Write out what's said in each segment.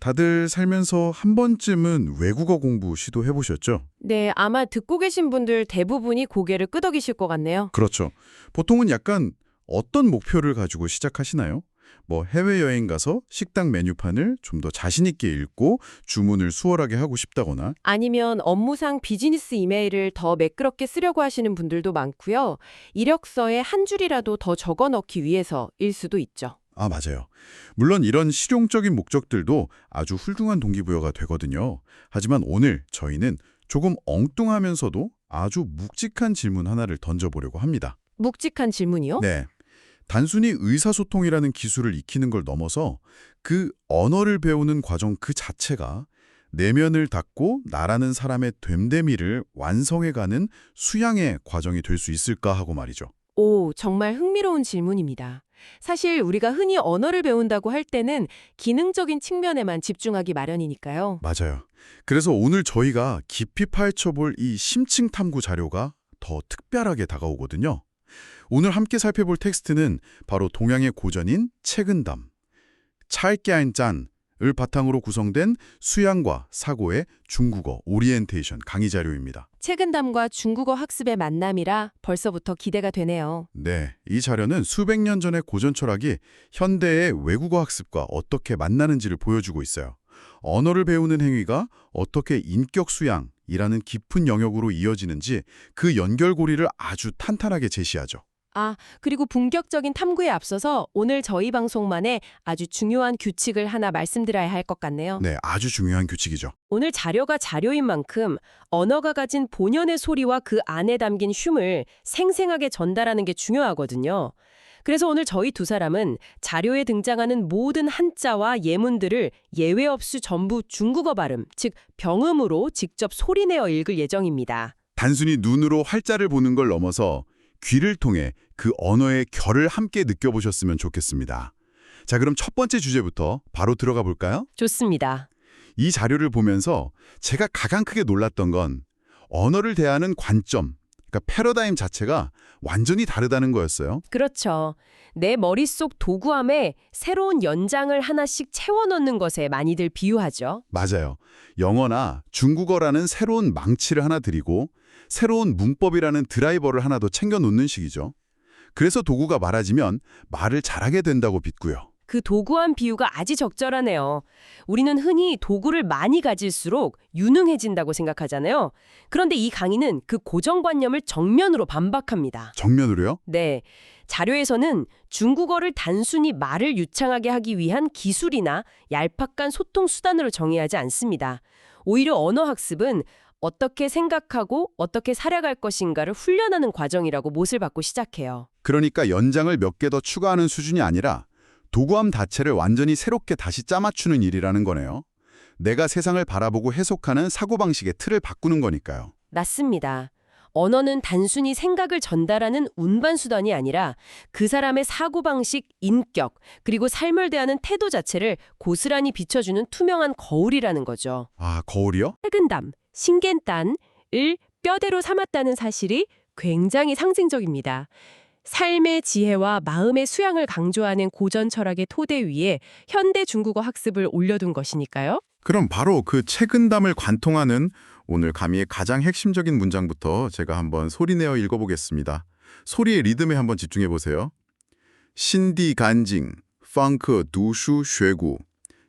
다들 살면서 한 번쯤은 외국어 공부 시도해 보셨죠? 네, 아마 듣고 계신 분들 대부분이 고개를 끄덕이실 것 같네요. 그렇죠. 보통은 약간 어떤 목표를 가지고 시작하시나요? 뭐 해외여행 가서 식당 메뉴판을 좀 더 자신 있게 읽고 주문을 수월하게 하고 싶다거나. 아니면 업무상 비즈니스 이메일을 더 매끄럽게 쓰려고 하시는 분들도 많고요. 이력서에 한 줄이라도 더 적어 넣기 위해서일 수도 있죠. 아, 맞아요. 물론 이런 실용적인 목적들도 아주 훌륭한 동기부여가 되거든요. 하지만 오늘 저희는 조금 엉뚱하면서도 아주 묵직한 질문 하나를 던져보려고 합니다. 묵직한 질문이요? 네. 단순히 의사소통이라는 기술을 익히는 걸 넘어서 그 언어를 배우는 과정 그 자체가 내면을 닫고 나라는 사람의 됨됨이를 완성해가는 수양의 과정이 될 수 있을까 하고 말이죠. 오, 정말 흥미로운 질문입니다. 사실 우리가 흔히 언어를 배운다고 할 때는 기능적인 측면에만 집중하기 마련이니까요. 맞아요. 그래서 오늘 저희가 깊이 파헤쳐볼 이 심층 탐구 자료가 더 특별하게 다가오거든요. 오늘 함께 살펴볼 텍스트는 바로 동양의 고전인 책은담, 찰끼안짠을 바탕으로 구성된 수양과 사고의 중국어 오리엔테이션 강의 자료입니다. 책은담과 중국어 학습의 만남이라 벌써부터 기대가 되네요. 네, 이 자료는 수백 년 전의 고전 철학이 현대의 외국어 학습과 어떻게 만나는지를 보여주고 있어요. 언어를 배우는 행위가 어떻게 인격 수양이라는 깊은 영역으로 이어지는지 그 연결고리를 아주 탄탄하게 제시하죠. 아, 그리고 본격적인 탐구에 앞서서 오늘 저희 방송만의 아주 중요한 규칙을 하나 말씀드려야 할 것 같네요. 네, 아주 중요한 규칙이죠. 오늘 자료가 자료인 만큼 언어가 가진 본연의 소리와 그 안에 담긴 흉을 생생하게 전달하는 게 중요하거든요. 그래서 오늘 저희 두 사람은 자료에 등장하는 모든 한자와 예문들을 예외 없이 전부 중국어 발음, 즉 병음으로 직접 소리내어 읽을 예정입니다. 단순히 눈으로 활자를 보는 걸 넘어서 귀를 통해 그 언어의 결을 함께 느껴보셨으면 좋겠습니다. 자, 그럼 첫 번째 주제부터 바로 들어가 볼까요? 좋습니다. 이 자료를 보면서 제가 가장 크게 놀랐던 건 언어를 대하는 관점, 그러니까 패러다임 자체가 완전히 다르다는 거였어요. 그렇죠. 내 머릿속 도구함에 새로운 연장을 하나씩 채워넣는 것에 많이들 비유하죠. 맞아요. 영어나 중국어라는 새로운 망치를 하나 드리고 새로운 문법이라는 드라이버를 하나 더 챙겨 놓는 식이죠. 그래서 도구가 많아지면 말을 잘하게 된다고 믿고요. 그 도구함 비유가 아주 적절하네요. 우리는 흔히 도구를 많이 가질수록 유능해진다고 생각하잖아요. 그런데 이 강의는 그 고정관념을 정면으로 반박합니다. 정면으로요? 네, 자료에서는 중국어를 단순히 말을 유창하게 하기 위한 기술이나 얄팍한 소통 수단으로 정의하지 않습니다. 오히려 언어 학습은 어떻게 생각하고 어떻게 살아갈 것인가를 훈련하는 과정이라고 못을 받고 시작해요. 그러니까 연장을 몇 개 더 추가하는 수준이 아니라 도구함 자체를 완전히 새롭게 다시 짜맞추는 일이라는 거네요. 내가 세상을 바라보고 해석하는 사고방식의 틀을 바꾸는 거니까요. 맞습니다. 언어는 단순히 생각을 전달하는 운반수단이 아니라 그 사람의 사고방식, 인격, 그리고 삶을 대하는 태도 자체를 고스란히 비춰주는 투명한 거울이라는 거죠. 아, 거울이요? 책은담, 신겐단을 뼈대로 삼았다는 사실이 굉장히 상징적입니다. 삶의 지혜와 마음의 수양을 강조하는 고전 철학의 토대 위에 현대 중국어 학습을 올려둔 것이니까요. 그럼 바로 그 책은담을 관통하는 오늘 강의의 가장 핵심적인 문장부터 제가 한번 소리내어 읽어보겠습니다. 소리의 리듬에 한번 집중해 보세요. 신디 간징, 펑크 두슈 쉐구.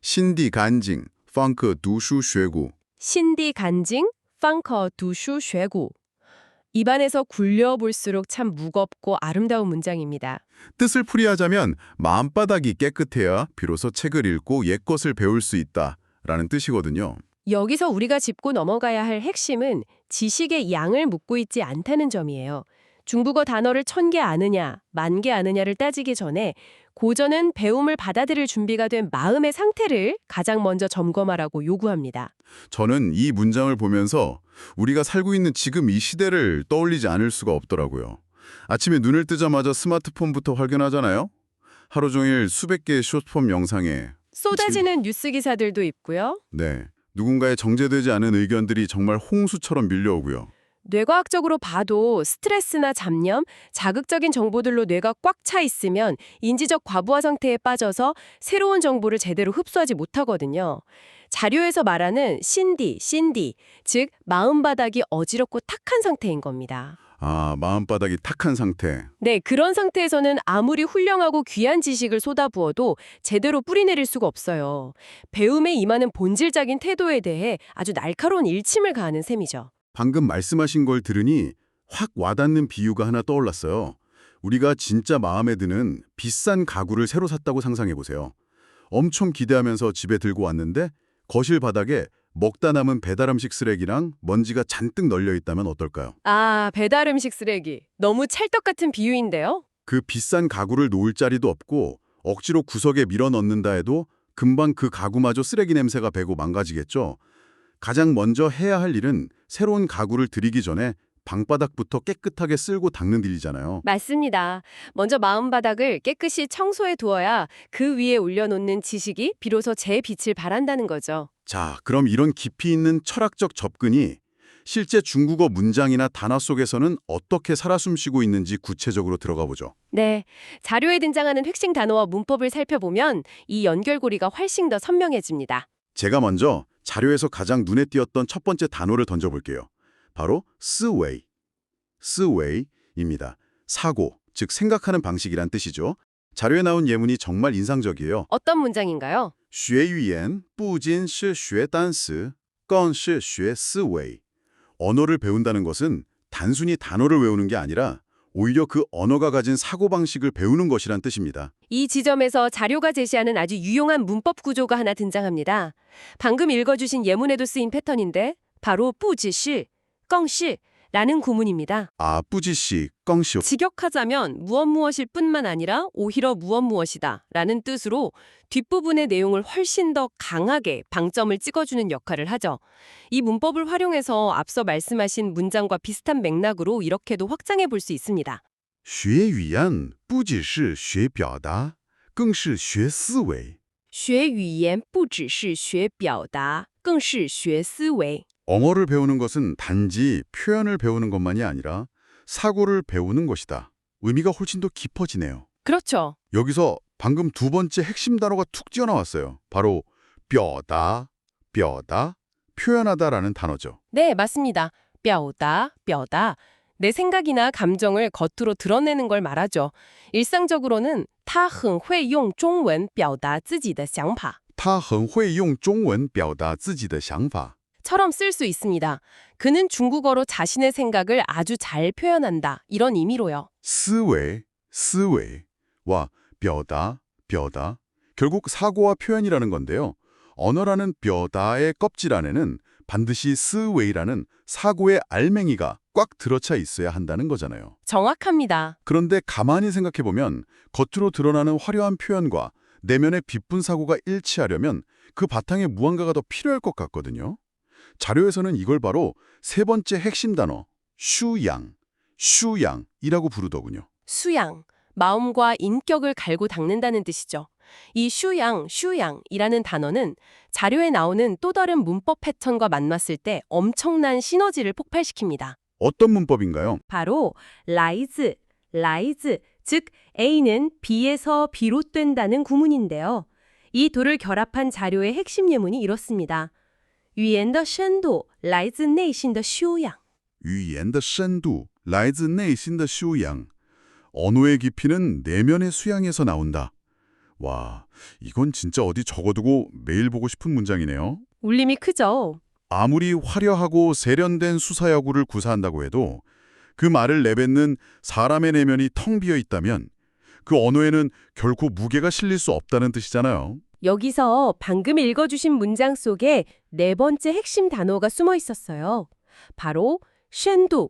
신디 간징, 펑크 두슈 쉐구. 신디 간징, 팡커 두슈 쉐구. 입안에서 굴려볼수록 참 무겁고 아름다운 문장입니다. 뜻을 풀이하자면 마음바닥이 깨끗해야 비로소 책을 읽고 옛것을 배울 수 있다라는 뜻이거든요. 여기서 우리가 짚고 넘어가야 할 핵심은 지식의 양을 묻고 있지 않다는 점이에요. 중국어 단어를 1000개 아느냐, 10,000개 아느냐를 따지기 전에 고전은 배움을 받아들일 준비가 된 마음의 상태를 가장 먼저 점검하라고 요구합니다. 저는 이 문장을 보면서 우리가 살고 있는 지금 이 시대를 떠올리지 않을 수가 없더라고요. 아침에 눈을 뜨자마자 스마트폰부터 확인하잖아요. 하루 종일 수백 개의 숏폼 영상에 쏟아지는 뉴스 기사들도 있고요. 네, 누군가의 정제되지 않은 의견들이 정말 홍수처럼 밀려오고요. 뇌과학적으로 봐도 스트레스나 잡념, 자극적인 정보들로 뇌가 꽉 차 있으면 인지적 과부하 상태에 빠져서 새로운 정보를 제대로 흡수하지 못하거든요. 자료에서 말하는 신디, 즉 마음바닥이 어지럽고 탁한 상태인 겁니다. 아, 마음바닥이 탁한 상태. 네, 그런 상태에서는 아무리 훌륭하고 귀한 지식을 쏟아부어도 제대로 뿌리내릴 수가 없어요. 배움에 임하는 본질적인 태도에 대해 아주 날카로운 일침을 가하는 셈이죠. 방금 말씀하신 걸 들으니 확 와닿는 비유가 하나 떠올랐어요. 우리가 진짜 마음에 드는 비싼 가구를 새로 샀다고 상상해 보세요. 엄청 기대하면서 집에 들고 왔는데 거실 바닥에 먹다 남은 배달 음식 쓰레기랑 먼지가 잔뜩 널려 있다면 어떨까요? 아, 배달 음식 쓰레기. 너무 찰떡 같은 비유인데요? 그 비싼 가구를 놓을 자리도 없고 억지로 구석에 밀어 넣는다 해도 금방 그 가구마저 쓰레기 냄새가 배고 망가지겠죠. 가장 먼저 해야 할 일은 새로운 가구를 들이기 전에 방바닥부터 깨끗하게 쓸고 닦는 일이잖아요. 맞습니다. 먼저 마음바닥을 깨끗이 청소해 두어야 그 위에 올려놓는 지식이 비로소 제 빛을 발한다는 거죠. 자, 그럼 이런 깊이 있는 철학적 접근이 실제 중국어 문장이나 단어 속에서는 어떻게 살아 숨쉬고 있는지 구체적으로 들어가 보죠. 네, 자료에 등장하는 핵심 단어와 문법을 살펴보면 이 연결고리가 훨씬 더 선명해집니다. 제가 먼저 자료에서 가장 눈에 띄었던 첫 번째 단어를 던져볼게요. 바로 스웨이입니다. 사고, 즉 생각하는 방식이란 뜻이죠. 자료에 나온 예문이 정말 인상적이에요. 어떤 문장인가요? 学语言不仅是学单词，更是学思维. 언어를 배운다는 것은 단순히 단어를 외우는 게 아니라 오히려 그 언어가 가진 사고방식을 배우는 것이란 뜻입니다. 이 지점에서 자료가 제시하는 아주 유용한 문법 구조가 하나 등장합니다. 방금 읽어주신 예문에도 쓰인 패턴인데 바로 不只是, 更是 라는 구문입니다. 아, 뿌지시, 껑시. 직역하자면 무엇일 뿐만 아니라 오히려 무엇이다 라는 뜻으로 뒷부분의 내용을 훨씬 더 강하게 방점을 찍어주는 역할을 하죠. 이 문법을 활용해서 앞서 말씀하신 문장과 비슷한 맥락으로 이렇게도 확장해 볼 수 있습니다. 学语言不只是学表达，更是学思维。学语言不只是学表达，更是学思维. 언어를 배우는 것은 단지 표현을 배우는 것만이 아니라 사고를 배우는 것이다. 의미가 훨씬 더 깊어지네요. 그렇죠. 여기서 방금 두 번째 핵심 단어가 툭 튀어나왔어요. 바로 뼈다, 표현하다라는 단어죠. 네, 맞습니다. 뼈다. 내 생각이나 감정을 겉으로 드러내는 걸 말하죠. 일상적으로는 他很会用中文表达自己的想法他很会用中文表达自己的想法. 처럼 쓸 수 있습니다. 그는 중국어로 자신의 생각을 아주 잘 표현한다. 이런 의미로요. 思维와 表达 결국 사고와 표현이라는 건데요. 언어라는 뼈다의 껍질 안에는 반드시 스웨이라는 사고의 알맹이가 꽉 들어차 있어야 한다는 거잖아요. 정확합니다. 그런데 가만히 생각해보면 겉으로 드러나는 화려한 표현과 내면의 깊은 사고가 일치하려면 그 바탕에 무언가가 더 필요할 것 같거든요. 자료에서는 이걸 바로 세 번째 핵심 단어 슈양이라고 부르더군요. 수양, 마음과 인격을 갈고 닦는다는 뜻이죠. 이 슈양이라는 단어는 자료에 나오는 또 다른 문법 패턴과 만났을 때 엄청난 시너지를 폭발시킵니다. 어떤 문법인가요? 바로 라이즈, 즉 A는 B에서 비롯된다는 구문인데요. 이 둘을 결합한 자료의 핵심 예문이 이렇습니다. 语言的深度来自内心的修养.语言的深度来自内心的修养. 언어의 깊이는 내면의 수양에서 나온다. 와, 이건 진짜 어디 적어두고 매일 보고 싶은 문장이네요. 울림이 크죠? 아무리 화려하고 세련된 수사여구를 구사한다고 해도 그 말을 내뱉는 사람의 내면이 텅 비어 있다면 그 언어에는 결코 무게가 실릴 수 없다는 뜻이잖아요. 여기서 방금 읽어주신 문장 속에 네 번째 핵심 단어가 숨어 있었어요. 바로 쉔두,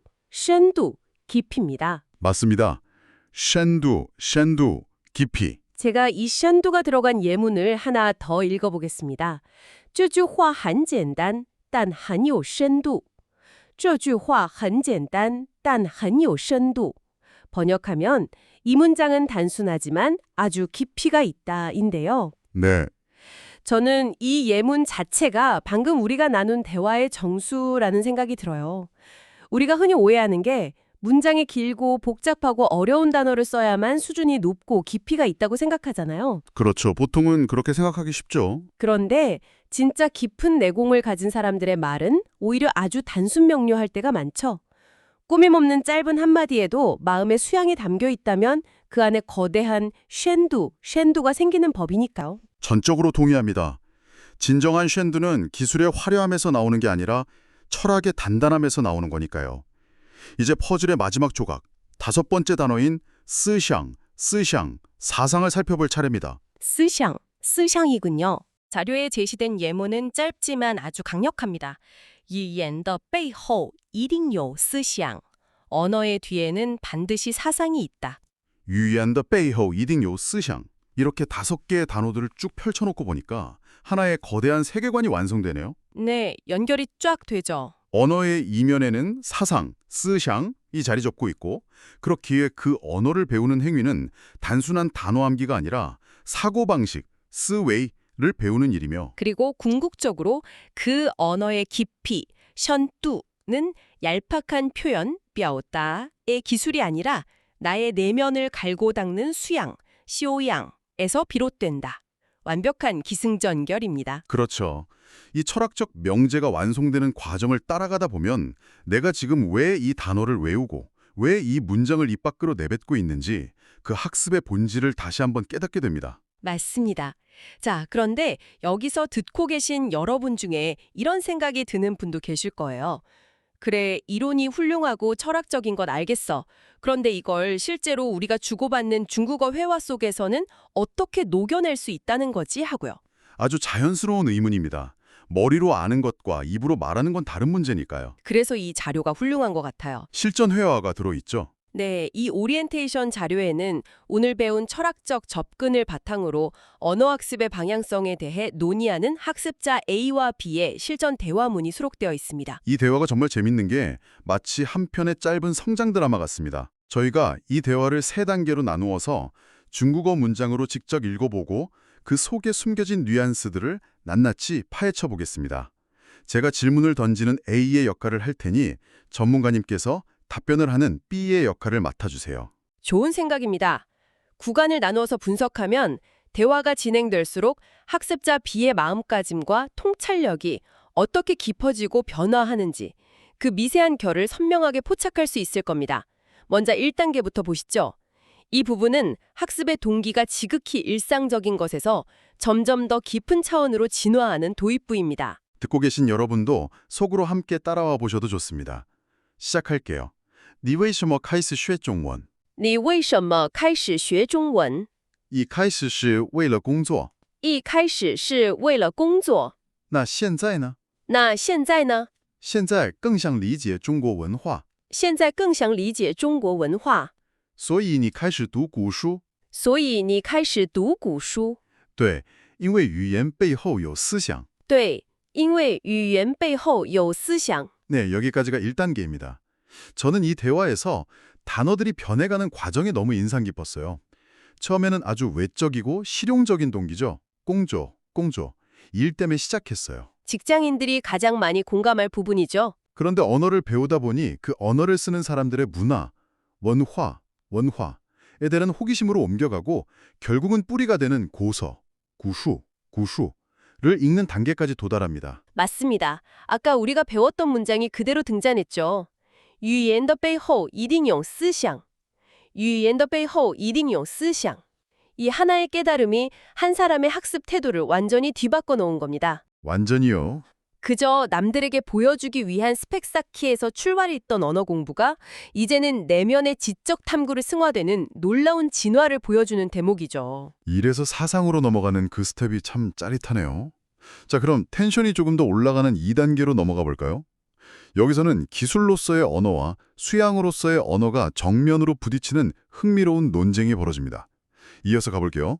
깊이입니다. 맞습니다. 쉔두, 깊이. 제가 이 쉔두가 들어간 예문을 하나 더 읽어보겠습니다. 这句话很简单,但很有深度. 这句话很简单,但很有深度. 번역하면 이 문장은 단순하지만 아주 깊이가 있다인데요. 네. 저는 이 예문 자체가 방금 우리가 나눈 대화의 정수라는 생각이 들어요. 우리가 흔히 오해하는 게 문장이 길고 복잡하고 어려운 단어를 써야만 수준이 높고 깊이가 있다고 생각하잖아요. 그렇죠. 보통은 그렇게 생각하기 쉽죠. 그런데 진짜 깊은 내공을 가진 사람들의 말은 오히려 아주 단순 명료할 때가 많죠. 꾸밈없는 짧은 한마디에도 마음의 수양이 담겨 있다면 그 안에 거대한 쉔두가 생기는 법이니까요. 전적으로 동의합니다. 진정한 쉔두는 기술의 화려함에서 나오는 게 아니라 철학의 단단함에서 나오는 거니까요. 이제 퍼즐의 마지막 조각, 5번째 단어인 스샹, 사상을 살펴볼 차례입니다. 스샹이군요. 자료에 제시된 예문은 짧지만 아주 강력합니다. 语言的背后一定有思想. 언어의 뒤에는 반드시 사상이 있다. 语言的背后一定有思想. 이렇게 5개의 단어들을 쭉 펼쳐놓고 보니까 하나의 거대한 세계관이 완성되네요. 네, 연결이 쫙 되죠. 언어의 이면에는 사상, 스샹이 자리 잡고 있고 그렇기에 그 언어를 배우는 행위는 단순한 단어 암기가 아니라 사고방식, 스웨이를 배우는 일이며 그리고 궁극적으로 그 언어의 깊이, 션뚜는 얄팍한 표현, 뼈다의 기술이 아니라 나의 내면을 갈고 닦는 수양, 시오양에서 비롯된다. 완벽한 기승전결입니다. 그렇죠. 이 철학적 명제가 완성되는 과정을 따라가다 보면 내가 지금 왜 이 단어를 외우고 왜 이 문장을 입 밖으로 내뱉고 있는지 그 학습의 본질을 다시 한번 깨닫게 됩니다. 맞습니다. 자, 그런데 여기서 듣고 계신 여러분 중에 이런 생각이 드는 분도 계실 거예요. 그래, 이론이 훌륭하고 철학적인 건 알겠어. 그런데 이걸 실제로 우리가 주고받는 중국어 회화 속에서는 어떻게 녹여낼 수 있다는 거지 하고요. 아주 자연스러운 의문입니다. 머리로 아는 것과 입으로 말하는 건 다른 문제니까요. 그래서 이 자료가 훌륭한 것 같아요. 실전 회화가 들어있죠. 네, 이 오리엔테이션 자료에는 오늘 배운 철학적 접근을 바탕으로 언어학습의 방향성에 대해 논의하는 학습자 A와 B의 실전 대화문이 수록되어 있습니다. 이 대화가 정말 재밌는 게 마치 한 편의 짧은 성장 드라마 같습니다. 저희가 이 대화를 3단계로 나누어서 중국어 문장으로 직접 읽어보고 그 속에 숨겨진 뉘앙스들을 낱낱이 파헤쳐 보겠습니다. 제가 질문을 던지는 A의 역할을 할 테니 전문가님께서 답변을 하는 B의 역할을 맡아주세요. 좋은 생각입니다. 구간을 나누어서 분석하면 대화가 진행될수록 학습자 B의 마음가짐과 통찰력이 어떻게 깊어지고 변화하는지 그 미세한 결을 선명하게 포착할 수 있을 겁니다. 먼저 1단계부터 보시죠. 이 부분은 학습의 동기가 지극히 일상적인 것에서 점점 더 깊은 차원으로 진화하는 도입부입니다. 듣고 계신 여러분도 속으로 함께 따라와 보셔도 좋습니다. 시작할게요. 你为什么开始学中文?你为什么开始学中文?一开始是为了工作。一开始是为了工作。那现在呢？那现在呢？现在更想理解中国文化。现在更想理解中国文化。所以你开始读古书。所以你开始读古书。对，因为语言背后有思想。对，因为语言背后有思想。 네, 여기까지가 1단계입니다. 저는 이 대화에서 단어들이 변해가는 과정이 너무 인상 깊었어요. 처음에는 아주 외적이고 실용적인 동기죠. 꽁조. 일 때문에 시작했어요. 직장인들이 가장 많이 공감할 부분이죠. 그런데 언어를 배우다 보니 그 언어를 쓰는 사람들의 문화, 원화에 대한 호기심으로 옮겨가고 결국은 뿌리가 되는 고서, 구슈를 읽는 단계까지 도달합니다. 맞습니다. 아까 우리가 배웠던 문장이 그대로 등장했죠. 语言的背后一定有思想. 语言的背后一定有思想. 이 하나의 깨달음이 한 사람의 학습 태도를 완전히 뒤바꿔 놓은 겁니다. 완전히요. 그저 남들에게 보여주기 위한 스펙 쌓기에서 출발이 있던 언어 공부가 이제는 내면의 지적 탐구를 승화되는 놀라운 진화를 보여주는 대목이죠. 이래서 사상으로 넘어가는 그 스텝이 참 짜릿하네요. 자, 그럼 텐션이 조금 더 올라가는 2단계로 넘어가 볼까요? 여기서는 기술로서의 언어와 수양으로서의 언어가 정면으로 부딪히는 흥미로운 논쟁이 벌어집니다. 이어서 가볼게요.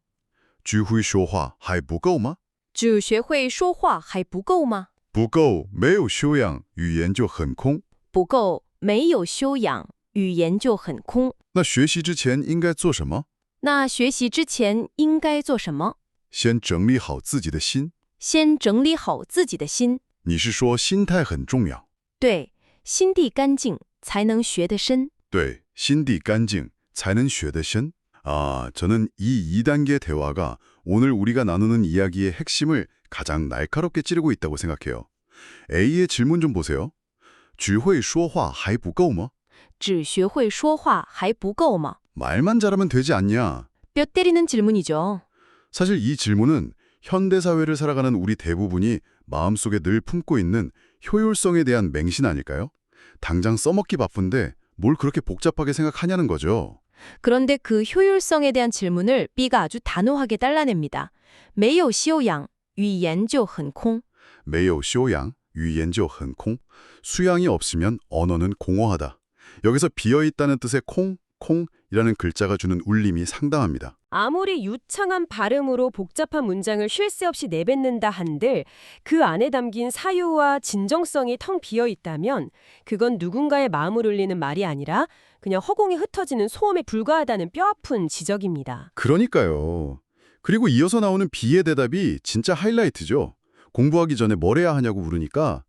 只会说话还不够吗?只学会说话还不够吗?不够，没有修养，语言就很空。不够，没有修养，语言就很空。那学习之前应该做什么？那学习之前应该做什么？先整理好自己的心。先整理好自己的心。你是说心态很重要？对，心地干净才能学得深. 对, 心地干净才能学得深. 저는 이 2단계 대화가 오늘 우리가 나누는 이야기의 핵심을 가장 날카롭게 찌르고 있다고 생각해요. A의 질문 좀 보세요. 只会说话还不够吗?只学会说话还不够吗? 말만 잘하면 되지 않냐? 뼈 때리는 질문이죠. 사실 이 질문은 현대사회를 살아가는 우리 대부분이 마음속에 늘 품고 있는 효율성에 대한 맹신 아닐까요? 당장 써먹기 바쁜데 뭘 그렇게 복잡하게 생각하냐는 거죠. 그런데 그 효율성에 대한 질문을 B가 아주 단호하게 잘라냅니다. 没有修养语言就很空. 没有修养语言就很空. 수양이 없으면 언어는 공허하다. 여기서 비어있다는 뜻의 콩이라는 글자가 주는 울림이 상당합니다. 아무리 유창한 발음으로 복잡한 문장을 쉴 새 없이 내뱉는다 한들 그 안에 담긴 사유와 진정성이 텅 비어 있다면 그건 누군가의 마음을 울리는 말이 아니라 그냥 허공에 흩어지는 소음에 불과하다는 뼈아픈 지적입니다. 그러니까요. 그리고 이어서 나오는 B의 대답이 진짜 하이라이트죠. 공부하기 전에 뭘 해야 하냐고 물으니까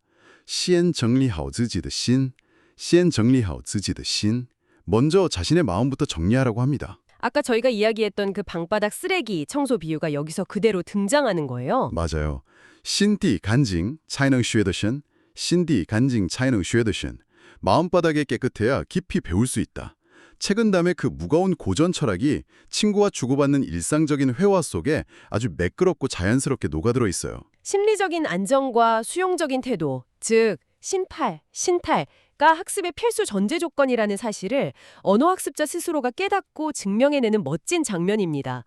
先整理好自己的心, 先整理好自己的心. 먼저 자신의 마음부터 정리하라고 합니다. 아까 저희가 이야기했던 그 방바닥 쓰레기 청소 비유가 여기서 그대로 등장하는 거예요. 맞아요. 心地干净才能学得深, 心地干净才能学得深. 마음바닥이 깨끗해야 깊이 배울 수 있다. 책은담의 그 무거운 고전 철학이 친구와 주고받는 일상적인 회화 속에 아주 매끄럽고 자연스럽게 녹아들어 있어요. 심리적인 안정과 수용적인 태도, 즉 신탈가 학습의 필수 전제 조건이라는 사실을 언어학습자 스스로가 깨닫고 증명해내는 멋진 장면입니다.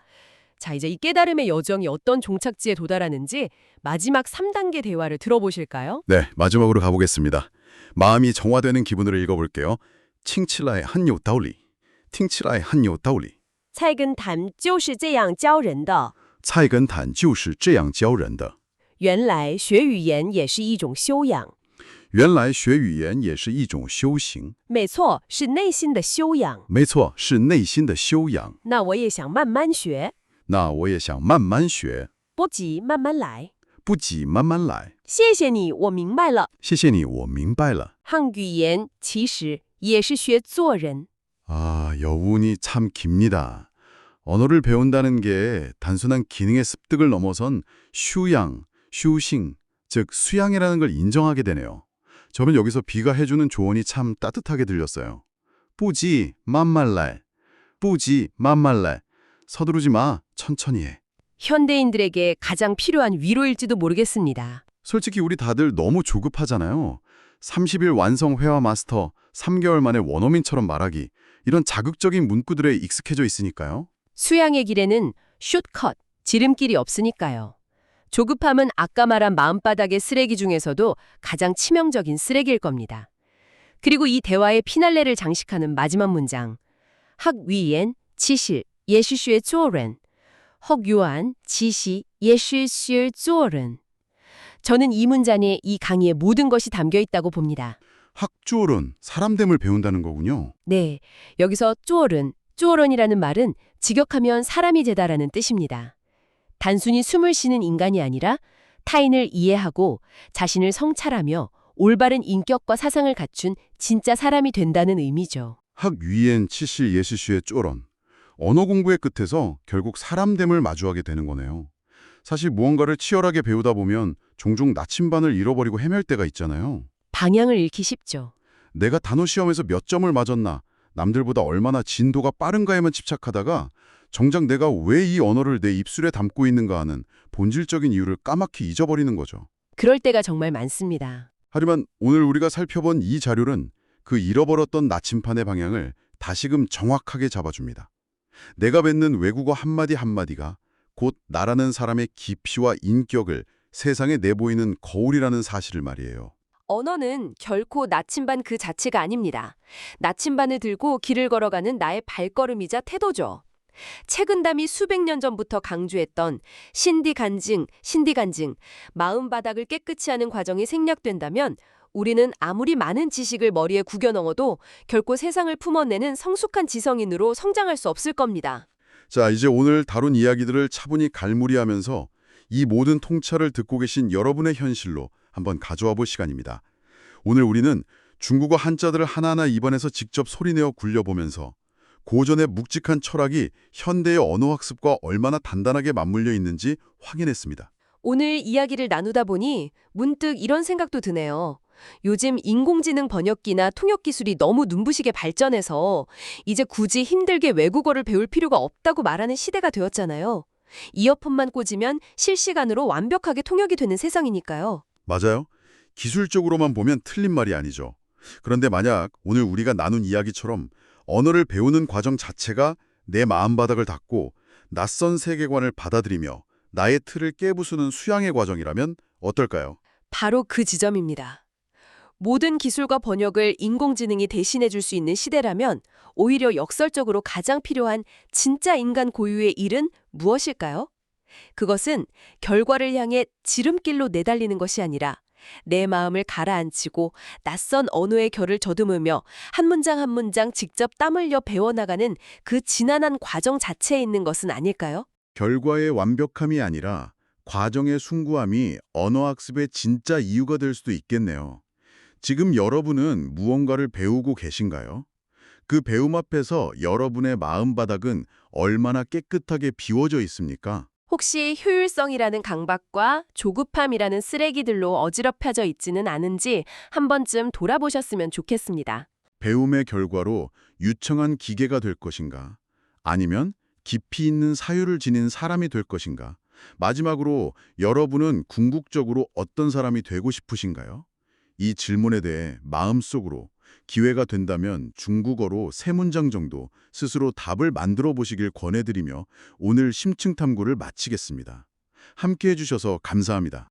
자, 이제 이 깨달음의 여정이 어떤 종착지에 도달하는지 마지막 3단계 대화를 들어보실까요? 네, 마지막으로 가보겠습니다. 마음이 정화되는 기분으로 읽어볼게요. 听起来很有道理. 听起来很有道理. 菜根谭就是这样教人的。菜根谭就是这样教人的。原来学语言也是一种修养。原来学语言也是一种修行。没错，是内心的修养。没错，是内心的修养。那我也想慢慢学。那我也想慢慢学。不急，慢慢来。不急，慢慢来。谢谢你，我明白了。谢谢你，我明白了。汉语言其实也是学做人。 여운이 참 깁니다. 언어를 배운다는 게 단순한 기능의 습득을 넘어선 휴양,修싱, 즉 수양이라는 걸 인정하게 되네요. 저는 여기서 B가 해주는 조언이 참 따뜻하게 들렸어요. 不急,慢慢来. 不急,慢慢来. 서두르지 마, 천천히 해. 현대인들에게 가장 필요한 위로일지도 모르겠습니다. 솔직히 우리 다들 너무 조급하잖아요. 30일 완성 회화 마스터, 3개월 만에 원어민처럼 말하기. 이런 자극적인 문구들에 익숙해져 있으니까요. 수양의 길에는 숏컷, 지름길이 없으니까요. 조급함은 아까 말한 마음바닥의 쓰레기 중에서도 가장 치명적인 쓰레기일 겁니다. 그리고 이 대화의 피날레를 장식하는 마지막 문장. 학위엔 지시 예시슈의 쪼른. 헉유안 지시 예시슈의 쪼른. 저는 이 문장에 이 강의의 모든 것이 담겨 있다고 봅니다. 학주어론, 사람됨을 배운다는 거군요. 네, 여기서 쪼어른이라는 말은 직역하면 사람이 되다라는 뜻입니다. 단순히 숨을 쉬는 인간이 아니라 타인을 이해하고 자신을 성찰하며 올바른 인격과 사상을 갖춘 진짜 사람이 된다는 의미죠. 학위엔 치실 예시슈의 쪼런. 언어 공부의 끝에서 결국 사람됨을 마주하게 되는 거네요. 사실 무언가를 치열하게 배우다 보면 종종 나침반을 잃어버리고 헤맬 때가 있잖아요. 방향을 잃기 쉽죠. 내가 단어 시험에서 몇 점을 맞았나, 남들보다 얼마나 진도가 빠른가에만 집착하다가 정작 내가 왜 이 언어를 내 입술에 담고 있는가 하는 본질적인 이유를 까맣게 잊어버리는 거죠. 그럴 때가 정말 많습니다. 하지만 오늘 우리가 살펴본 이 자료는 그 잃어버렸던 나침판의 방향을 다시금 정확하게 잡아줍니다. 내가 뱉는 외국어 한마디 한마디가 곧 나라는 사람의 깊이와 인격을 세상에 내보이는 거울이라는 사실을 말이에요. 언어는 결코 나침반 그 자체가 아닙니다. 나침반을 들고 길을 걸어가는 나의 발걸음이자 태도죠. 책은담이 수백 년 전부터 강조했던 신디간증, 마음바닥을 깨끗이 하는 과정이 생략된다면 우리는 아무리 많은 지식을 머리에 구겨 넣어도 결코 세상을 품어내는 성숙한 지성인으로 성장할 수 없을 겁니다. 자, 이제 오늘 다룬 이야기들을 차분히 갈무리하면서 이 모든 통찰을 듣고 계신 여러분의 현실로 한번 가져와 볼 시간입니다. 오늘 우리는 중국어 한자들을 하나하나 입안에서 직접 소리내어 굴려보면서 고전의 묵직한 철학이 현대의 언어학습과 얼마나 단단하게 맞물려 있는지 확인했습니다. 오늘 이야기를 나누다 보니 문득 이런 생각도 드네요. 요즘 인공지능 번역기나 통역 기술이 너무 눈부시게 발전해서 이제 굳이 힘들게 외국어를 배울 필요가 없다고 말하는 시대가 되었잖아요. 이어폰만 꽂으면 실시간으로 완벽하게 통역이 되는 세상이니까요. 맞아요. 기술적으로만 보면 틀린 말이 아니죠. 그런데 만약 오늘 우리가 나눈 이야기처럼 언어를 배우는 과정 자체가 내 마음바닥을 닫고 낯선 세계관을 받아들이며 나의 틀을 깨부수는 수양의 과정이라면 어떨까요? 바로 그 지점입니다. 모든 기술과 번역을 인공지능이 대신해 줄 수 있는 시대라면 오히려 역설적으로 가장 필요한 진짜 인간 고유의 일은 무엇일까요? 그것은 결과를 향해 지름길로 내달리는 것이 아니라 내 마음을 가라앉히고 낯선 언어의 결을 더듬으며 한 문장 한 문장 직접 땀 흘려 배워나가는 그 지난한 과정 자체에 있는 것은 아닐까요? 결과의 완벽함이 아니라 과정의 숭고함이 언어학습의 진짜 이유가 될 수도 있겠네요. 지금 여러분은 무언가를 배우고 계신가요? 그 배움 앞에서 여러분의 마음바닥은 얼마나 깨끗하게 비워져 있습니까? 혹시 효율성이라는 강박과 조급함이라는 쓰레기들로 어지럽혀져 있지는 않은지 한 번쯤 돌아보셨으면 좋겠습니다. 배움의 결과로 유청한 기계가 될 것인가? 아니면 깊이 있는 사유를 지닌 사람이 될 것인가? 마지막으로 여러분은 궁극적으로 어떤 사람이 되고 싶으신가요? 이 질문에 대해 마음속으로 기회가 된다면 중국어로 3문장 정도 스스로 답을 만들어 보시길 권해드리며 오늘 심층 탐구를 마치겠습니다. 함께 해주셔서 감사합니다.